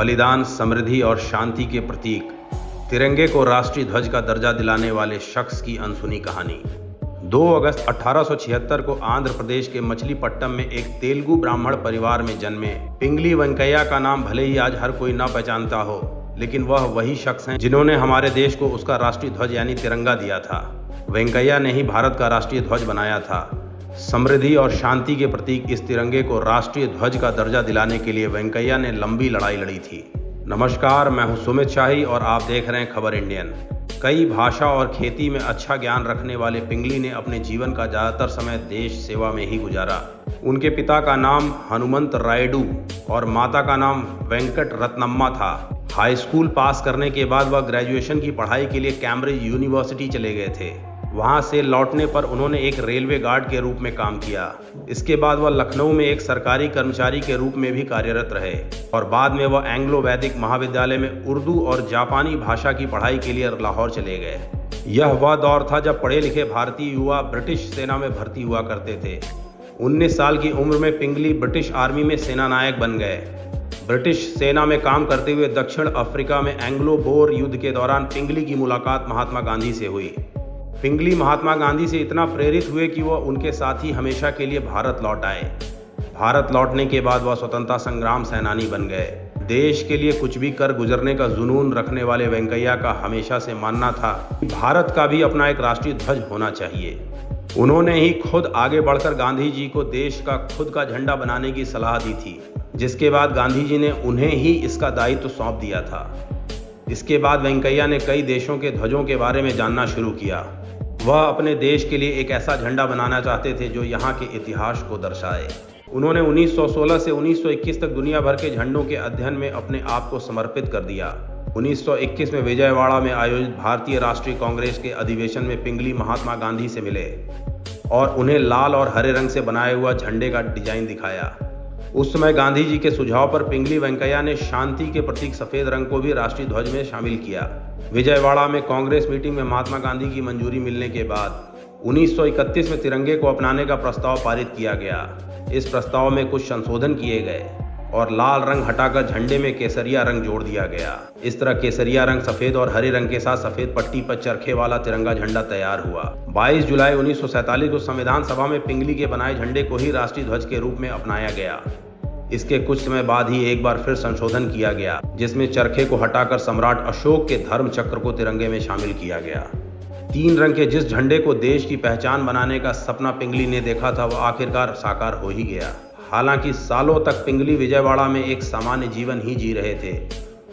बलिदान, समृद्धि और शांति के प्रतीक तिरंगे को राष्ट्रीय ध्वज का दर्जा दिलाने वाले शख्स की अनसुनी कहानी। 2 अगस्त 1876 को आंध्र प्रदेश के मछलीपट्टनम में एक तेलुगु ब्राह्मण परिवार में जन्मे पिंगली वेंकैया का नाम भले ही आज हर कोई ना पहचानता हो, लेकिन वह वही शख्स हैं जिन्होंने हमारे देश को उसका राष्ट्रीय ध्वज यानी तिरंगा दिया था। वेंकैया ने ही भारत का राष्ट्रीय ध्वज बनाया था। समृद्धि और शांति के प्रतीक इस तिरंगे को राष्ट्रीय ध्वज का दर्जा दिलाने के लिए वेंकैया ने लंबी लड़ाई लड़ी थी। नमस्कार, मैं हूं सुमित शाही और आप देख रहे हैं खबर इंडियन। कई भाषा और खेती में अच्छा ज्ञान रखने वाले पिंगली ने अपने जीवन का ज़्यादातर समय देश सेवा में ही गुजारा। उनके पिता का नाम हनुमंत रायडू और माता का नाम वेंकट रत्नम्मा था। हाई स्कूल पास करने के बाद वह ग्रेजुएशन की पढ़ाई के लिए कैम्ब्रिज यूनिवर्सिटी चले गए थे। वहां से लौटने पर उन्होंने एक रेलवे गार्ड के रूप में काम किया। इसके बाद वह लखनऊ में एक सरकारी कर्मचारी के रूप में भी कार्यरत रहे और बाद में वह एंग्लो वैदिक महाविद्यालय में उर्दू और जापानी भाषा की पढ़ाई के लिए लाहौर चले गए। यह वह दौर था जब पढ़े लिखे भारतीय युवा ब्रिटिश सेना में भर्ती हुआ करते थे। 19 साल की उम्र में पिंगली ब्रिटिश आर्मी में सेना नायक बन गए। ब्रिटिश सेना में काम करते हुए दक्षिण अफ्रीका में एंग्लो बोर युद्ध के दौरान पिंगली की मुलाकात महात्मा गांधी से हुई। पिंगली महात्मा गांधी से इतना प्रेरित हुए कि वह उनके साथ ही हमेशा के लिए भारत लौट आए। भारत लौटने के बाद वह स्वतंत्रता संग्राम सेनानी बन गए। देश के लिए कुछ भी कर गुजरने का जुनून रखने वाले वेंकैया का हमेशा से मानना था कि भारत का भी अपना एक राष्ट्रीय ध्वज होना चाहिए। उन्होंने ही खुद आगे बढ़कर गांधी जी को देश का खुद का झंडा बनाने की सलाह दी थी, जिसके बाद गांधी जी ने उन्हें ही इसका दायित्व सौंप दिया था। इसके बाद वेंकैया ने कई देशों के ध्वजों के बारे में जानना शुरू किया। वह अपने देश के लिए एक ऐसा झंडा बनाना चाहते थे जो यहाँ के इतिहास को दर्शाए। उन्होंने 1916 से 1921 तक दुनिया भर के झंडों के अध्ययन में अपने आप को समर्पित कर दिया। 1921 में विजयवाड़ा में आयोजित भारतीय राष्ट्रीय कांग्रेस के अधिवेशन में पिंगली महात्मा गांधी से मिले और उन्हें लाल और हरे रंग से बनाया हुआ झंडे का डिजाइन दिखाया। उस समय गांधी जी के सुझाव पर पिंगली वेंकैया ने शांति के प्रतीक सफेद रंग को भी राष्ट्रीय ध्वज में शामिल किया। विजयवाड़ा में कांग्रेस मीटिंग में महात्मा गांधी की मंजूरी मिलने के बाद 1931 में तिरंगे को अपनाने का प्रस्ताव पारित किया गया। इस प्रस्ताव में कुछ संशोधन किए गए और लाल रंग हटाकर झंडे में केसरिया रंग जोड़ दिया गया। इस तरह केसरिया रंग सफेद और हरे रंग के साथ सफेद पट्टी पर चरखे वाला तिरंगा झंडा तैयार हुआ। 22 जुलाई 1947 को संविधान सभा में पिंगली के बनाए झंडे को ही राष्ट्रीय ध्वज के रूप में अपनाया गया। इसके कुछ समय बाद ही एक बार फिर संशोधन किया गया, जिसमें चरखे को हटाकर सम्राट अशोक के धर्म चक्र को तिरंगे में शामिल किया गया। 3 रंग के जिस झंडे को देश की पहचान बनाने का सपना पिंगली ने देखा था, वह आखिरकार साकार हो ही गया। हालांकि सालों तक पिंगली विजयवाड़ा में एक सामान्य जीवन ही जी रहे थे।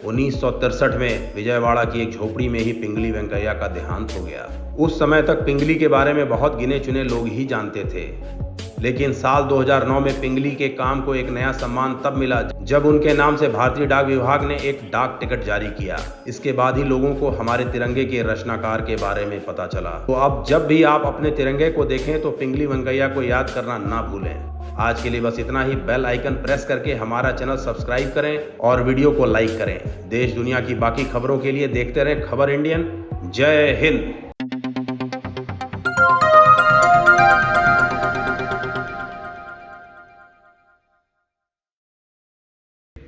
1963 में विजयवाड़ा की एक झोपड़ी में ही पिंगली वेंकैया का देहांत हो गया। उस समय तक पिंगली के बारे में बहुत गिने चुने लोग ही जानते थे, लेकिन साल 2009 में पिंगली के काम को एक नया सम्मान तब मिला जब उनके नाम से भारतीय डाक विभाग ने एक डाक टिकट जारी किया। इसके बाद ही लोगों को हमारे तिरंगे के रचनाकार के बारे में पता चला। तो अब जब भी आप अपने तिरंगे को देखें तो पिंगली वेंकैया को याद करना ना भूलें। आज के लिए बस इतना ही। बेल आइकन प्रेस करके हमारा चैनल सब्सक्राइब करें और वीडियो को लाइक करें। देश दुनिया की बाकी खबरों के लिए देखते रहें खबर इंडियन। जय हिंद।